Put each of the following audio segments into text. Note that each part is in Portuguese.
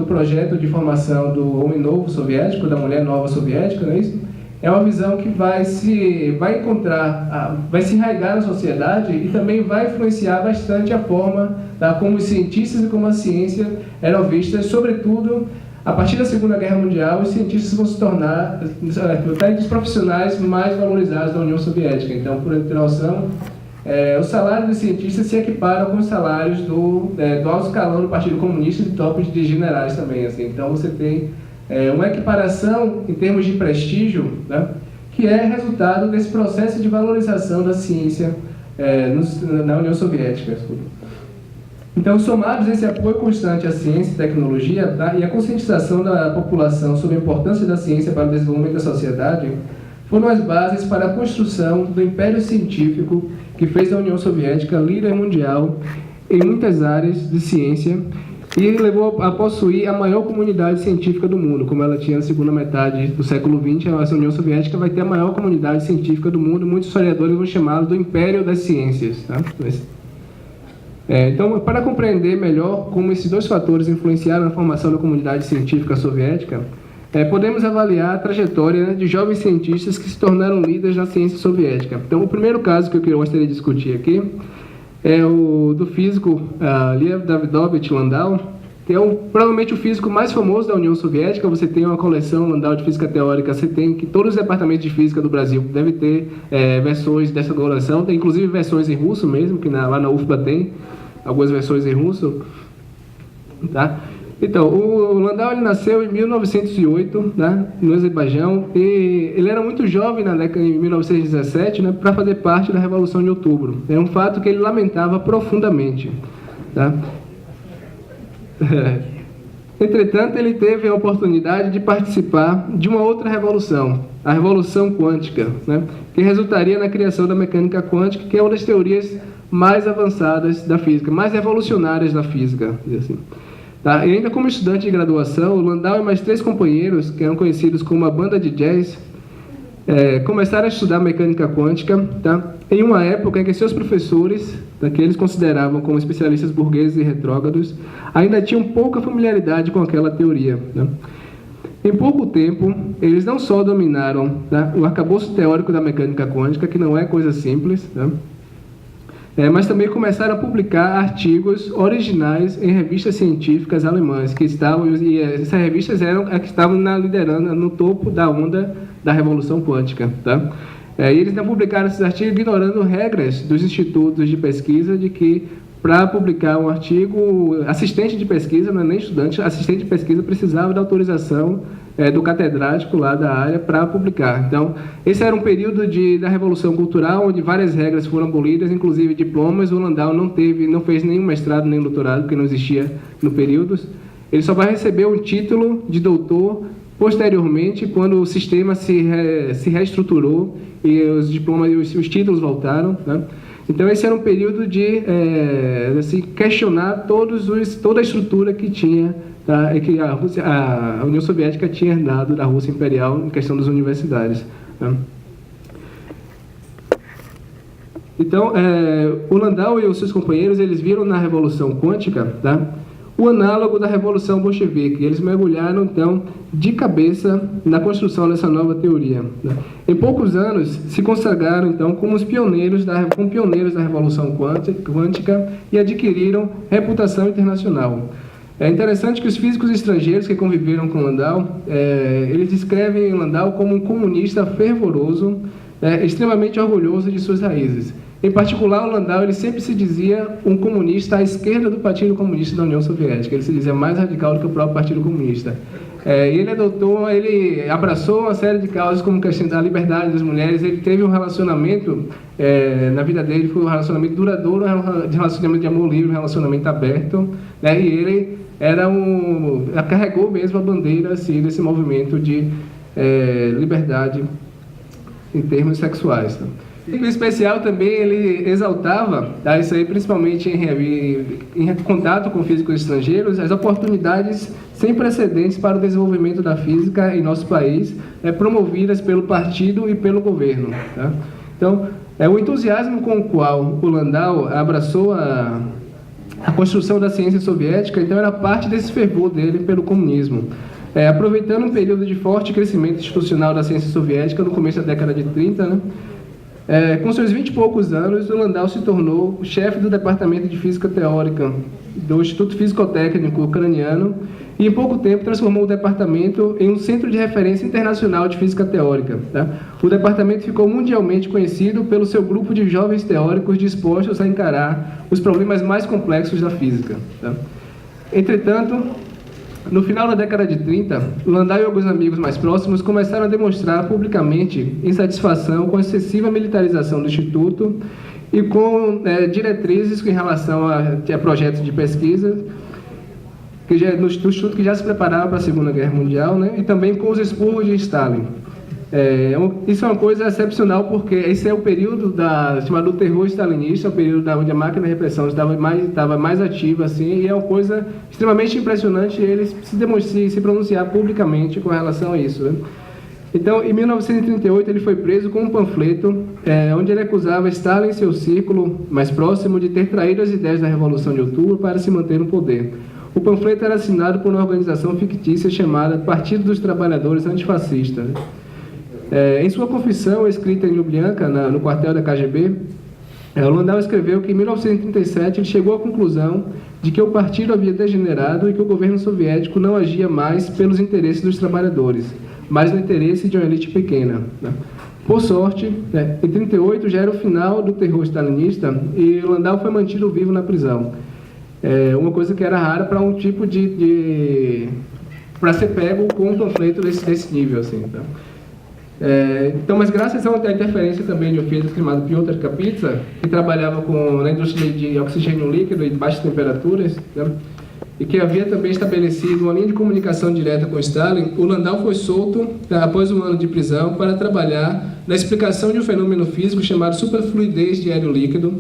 projeto de formação do homem novo soviético, da mulher nova soviética, não é isso? É uma visão que vai se enraigar na sociedade e também vai influenciar bastante a forma como os cientistas e como a ciência eram vistas, sobretudo a partir da Segunda Guerra Mundial. Os cientistas vão se tornar os profissionais mais valorizados da União Soviética. Então, por noção, o salário dos cientistas se equipara com os salários do alto escalão do Partido Comunista e de topos de generais também. Assim. Então, você tem uma equiparação em termos de prestígio, né, que é resultado desse processo de valorização da ciência na União Soviética. Então, somados esse apoio constante à ciência e tecnologia, tá, e a conscientização da população sobre a importância da ciência para o desenvolvimento da sociedade, foram as bases para a construção do império científico que fez da União Soviética líder mundial em muitas áreas de ciência e levou a possuir a maior comunidade científica do mundo, como ela tinha na segunda metade do século XX. A União Soviética vai ter a maior comunidade científica do mundo. Muitos historiadores vão chamá-lo do Império das Ciências. Tá? Então, para compreender melhor como esses dois fatores influenciaram na formação da comunidade científica soviética, podemos avaliar a trajetória de jovens cientistas que se tornaram líderes na ciência soviética. Então, o primeiro caso que eu gostaria de discutir aqui é o do físico Lev Davidovich Landau, que é provavelmente o físico mais famoso da União Soviética. Você tem uma coleção Landau de física teórica, você tem que todos os departamentos de física do Brasil devem ter versões dessa coleção, tem inclusive versões em russo mesmo, que lá na UFBA tem algumas versões em russo. Tá? Então, o Landau ele nasceu em 1908, né, no Azerbaijão, e ele era muito jovem na década de 1917, né, para fazer parte da Revolução de Outubro. É um fato que ele lamentava profundamente. Tá? Entretanto, ele teve a oportunidade de participar de uma outra revolução, a Revolução Quântica, né, que resultaria na criação da mecânica quântica, que é uma das teorias mais avançadas da física, mais revolucionárias da física, assim. Tá? E ainda como estudante de graduação, o Landau e mais 3 companheiros, que eram conhecidos como a banda de jazz, começaram a estudar mecânica quântica, tá? Em uma época em que seus professores, que eles consideravam como especialistas burgueses e retrógrados, ainda tinham pouca familiaridade com aquela teoria. Né? Em pouco tempo, eles não só dominaram, tá, o arcabouço teórico da mecânica quântica, que não é coisa simples, tá? Mas também começaram a publicar artigos originais em revistas científicas alemãs, que estavam, e essas revistas eram as que estavam liderando no topo da onda da Revolução Quântica. Tá? E eles não publicaram esses artigos ignorando regras dos institutos de pesquisa, de que para publicar um artigo, assistente de pesquisa, não é nem estudante, assistente de pesquisa precisava da autorização do catedrático lá da área para publicar. Então, esse era um período da Revolução Cultural, onde várias regras foram abolidas, inclusive diplomas. O Landau não fez nenhum mestrado, nem doutorado, porque não existia no período. Ele só vai receber um título de doutor posteriormente, quando o sistema se reestruturou e os diplomas e os títulos voltaram. Né? Então, esse era um período de questionar toda a estrutura que tinha, tá, que a União Soviética tinha herdado da Rússia Imperial em questão das universidades. Né? Então, o Landau e os seus companheiros, eles viram na Revolução Quântica, tá, o análogo da Revolução Bolchevique. Eles mergulharam, então, de cabeça na construção dessa nova teoria. Né? Em poucos anos, se consagraram, então, como pioneiros da Revolução Quântica e adquiriram reputação internacional. É interessante que os físicos estrangeiros que conviveram com Landau, eles descrevem Landau como um comunista fervoroso, extremamente orgulhoso de suas raízes. Em particular, o Landau ele sempre se dizia um comunista à esquerda do Partido Comunista da União Soviética. Ele se dizia mais radical do que o próprio Partido Comunista. Ele abraçou uma série de causas como a questão da liberdade das mulheres. Ele teve um relacionamento, na vida dele, foi um relacionamento duradouro, um relacionamento de amor livre, um relacionamento aberto, né? E ele carregou mesmo a bandeira assim, desse movimento de liberdade em termos sexuais. Tá? Em especial também ele exaltava, tá, isso aí principalmente em contato com físicos estrangeiros, as oportunidades sem precedentes para o desenvolvimento da física em nosso país, promovidas pelo partido e pelo governo. Tá? Então, o entusiasmo com o qual o Landau abraçou a construção da ciência soviética, então, era parte desse fervor dele pelo comunismo. Aproveitando um período de forte crescimento institucional da ciência soviética, no começo da década de 30, né? Com seus 20 e poucos anos, o Landau se tornou o chefe do Departamento de Física Teórica do Instituto Físico-Técnico Ucraniano e, em pouco tempo, transformou o departamento em um centro de referência internacional de física teórica. Tá? O departamento ficou mundialmente conhecido pelo seu grupo de jovens teóricos dispostos a encarar os problemas mais complexos da física. Tá? Entretanto, no final da década de 30, Landau e alguns amigos mais próximos começaram a demonstrar publicamente insatisfação com a excessiva militarização do Instituto e com diretrizes em relação a projetos de pesquisa no Instituto que já se preparava para a Segunda Guerra Mundial, né, e também com os expurgos de Stalin. Isso é uma coisa excepcional porque esse é o período chamado terror stalinista, o período onde a máquina de repressão estava mais ativa, assim, e é uma coisa extremamente impressionante ele se pronunciar publicamente com relação a isso. Né? Então, em 1938, ele foi preso com um panfleto onde ele acusava Stalin e seu círculo mais próximo de ter traído as ideias da Revolução de Outubro para se manter no poder. O panfleto era assinado por uma organização fictícia chamada Partido dos Trabalhadores Antifascista. Né? Em sua confissão, escrita em Lubyanka, no quartel da KGB, Landau escreveu que em 1937 ele chegou à conclusão de que o partido havia degenerado e que o governo soviético não agia mais pelos interesses dos trabalhadores, mas no interesse de uma elite pequena. Né? Por sorte, em 1938 já era o final do terror stalinista e Landau foi mantido vivo na prisão. Uma coisa que era rara para um tipo para ser pego com um panfleto desse nível, assim, tá? Mas graças a uma interferência também de um físico chamado Piotr Kapitsa, que trabalhava na indústria de oxigênio líquido e de baixas temperaturas, né, e que havia também estabelecido uma linha de comunicação direta com Stalin, o Landau foi solto após um ano de prisão para trabalhar na explicação de um fenômeno físico chamado superfluidez de hélio líquido,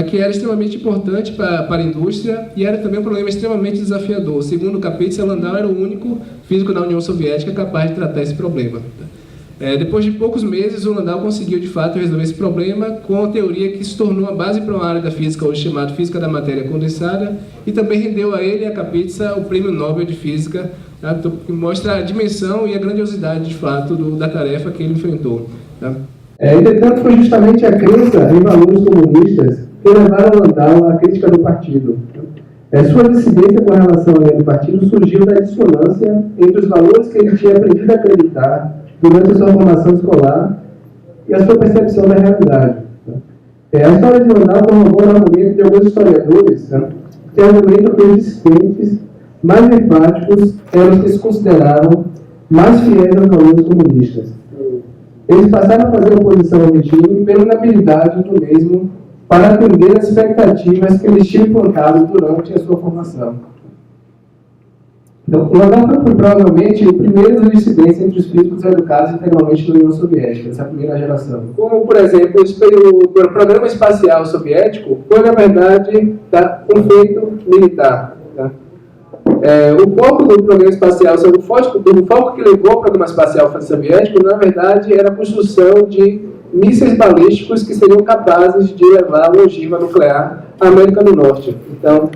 que era extremamente importante para a indústria e era também um problema extremamente desafiador. Segundo Kapitsa, Landau era o único físico da União Soviética capaz de tratar esse problema. Depois de poucos meses, o Landau conseguiu, de fato, resolver esse problema com a teoria que se tornou a base para uma área da física hoje chamada Física da Matéria Condensada e também rendeu a ele e a Kapitsa o Prêmio Nobel de Física, que mostra a dimensão e a grandiosidade, de fato, da tarefa que ele enfrentou. Entretanto, foi justamente a crença em valores comunistas que levaram Landau à crítica do partido. Sua dissidência com relação ao partido surgiu da dissonância entre os valores que ele tinha aprendido a acreditar durante a sua formação escolar e a sua percepção da realidade. A história de Landau corrobora o argumento de alguns historiadores, que argumentam que os dissidentes mais enfáticos eram os que se consideravam mais fiéis aos valores comunistas. Eles passaram a fazer oposição ao regime pela inabilidade do mesmo para atender às expectativas que eles tinham implantado durante a sua formação. Então, Landau foi provavelmente o primeiro dos dissidentes entre os físicos educados integralmente na União Soviética, essa primeira geração. Como, por exemplo, o programa espacial soviético foi, na verdade, um feito militar. Tá? O foco do programa espacial, o foco que levou ao programa espacial soviético, na verdade, era a construção de mísseis balísticos que seriam capazes de levar a ogiva nuclear à América do Norte. Então,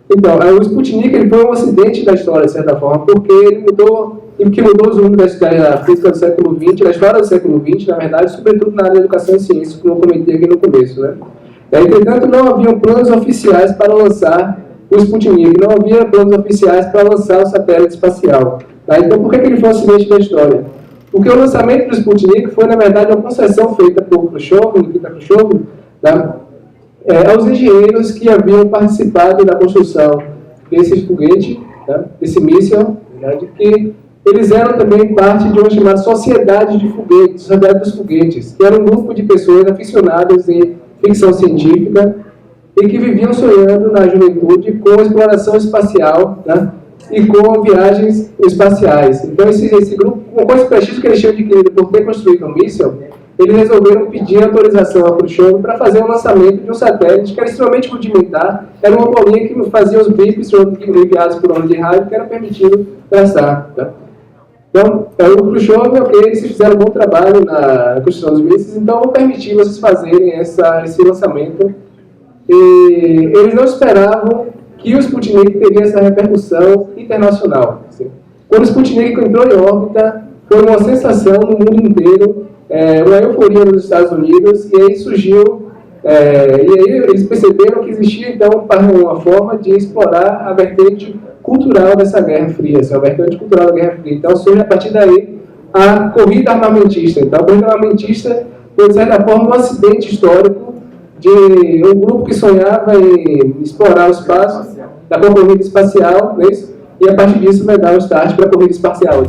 o Sputnik ele foi um acidente da história, de certa forma, porque ele mudou os rumos da física do século XX, da história do século XX, na verdade, sobretudo na área da educação e ciência, como eu comentei aqui no começo. Né? Entretanto, não haviam planos oficiais para lançar o Sputnik, não havia planos oficiais para lançar o satélite espacial. Tá? Então, por que ele foi um acidente da história? Porque o lançamento do Sputnik foi, na verdade, uma concessão feita por Nikita Khrushchev, tá? Aos engenheiros que haviam participado da construção desse foguete, tá? Desse míssil, que eles eram também parte de uma chamada Sociedade de Foguetes, Sociedade dos Foguetes, que era um grupo de pessoas aficionadas em ficção científica e que viviam sonhando na juventude com a exploração espacial, né? E com viagens espaciais. Então, esse grupo, com esse prestígio que eles tinham adquirido por ter construído um míssil, eles resolveram pedir autorização a Khrushchev para fazer o lançamento de um satélite que era extremamente rudimentar, era uma bolinha que fazia os bips enviados por onda de rádio, que era permitido traçar. Tá? Então, o Khrushchev, eles fizeram um bom trabalho na construção dos mísseis, então eu vou permitir vocês fazerem esse lançamento e eles não esperavam que o Sputnik teria essa repercussão internacional. Quando o Sputnik entrou em órbita, foi uma sensação no mundo inteiro, uma euforia nos Estados Unidos, e aí surgiu, e aí eles perceberam que existia então uma forma de explorar a vertente cultural dessa Guerra Fria, a vertente cultural da Guerra Fria. Então surge a partir daí a corrida armamentista. Então a corrida armamentista foi, de certa forma, um acidente histórico de um grupo que sonhava em explorar o espaço da corrida espacial, não é isso? E a partir disso vai dar o start para a corrida espacial.